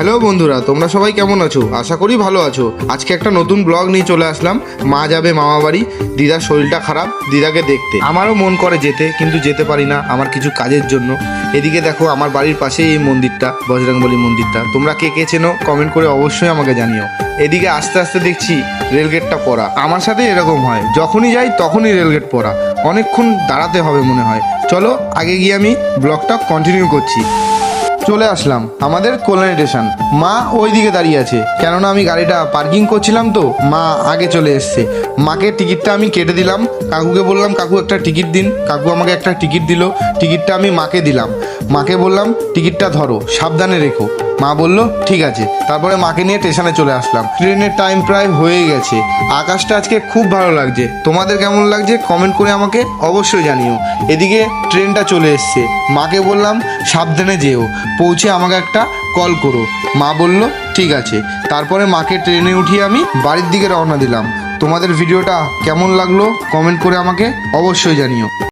Hello বন্ধুরা, তোমরা সবাই কেমন আছো? আশা করি ভালো আছো। আজকে একটা নতুন ব্লগ নিয়ে চলে আসলাম। মা যাবে মামা বাড়ি, দিদার শরীরটা খারাপ, দিদাকে দেখতে। আমারও মন করে যেতে, কিন্তু যেতে পারি না আমার কিছু কাজের জন্য। এদিকে দেখো, আমার বাড়ির পাশেই এই মন্দিরটা, বজরংবলী মন্দিরটা। তোমরা কে কে চেনো কমেন্ট করে অবশ্যই আমাকে জানিও। এদিকে আস্তে আস্তে দেখছি রেলগেটটা পড়া। আমার সাথে এরকম হয়, যখনই যাই তখনই রেলগেট পড়া, অনেকক্ষণ দাঁড়াতে হবে মনে হয়। চলো আগে গিয়ে আমি ব্লগটা কন্টিনিউ করছি। চলে আসলাম আমাদের কল্যাণী স্টেশন। মা ওই দিকে দাঁড়িয়ে আছে, কেননা আমি গাড়িটা পার্কিং করছিলাম, তো মা আগে চলে এসছে। মাকে টিকিটটা আমি কেটে দিলাম। কাকুকে বললাম, কাকু একটা টিকিট দিন। কাকু আমাকে একটা টিকিট দিল। টিকিটটা আমি মাকে দিলাম। মাকে বললাম, টিকিটটা ধরো, সাবধানে রেখো। মা বলল ঠিক আছে। তারপরে মাকে নিয়ে স্টেশনে চলে আসলাম। ট্রেনের টাইম প্রায় হয়ে গেছে। আকাশটা আজকে খুব ভালো লাগছে। তোমাদের কেমন লাগছে কমেন্ট করে আমাকে অবশ্যই জানিও। এদিকে ট্রেনটা চলে এসছে। মাকে বললাম সাবধানে যেও, পৌঁছে আমাকে একটা কল করো। মা বলল ঠিক আছে। তারপরে মাকে ট্রেনে উঠিয়ে আমি বাড়ির দিকে রওনা দিলাম। তোমাদের ভিডিওটা কেমন লাগলো কমেন্ট করে আমাকে অবশ্যই জানিও।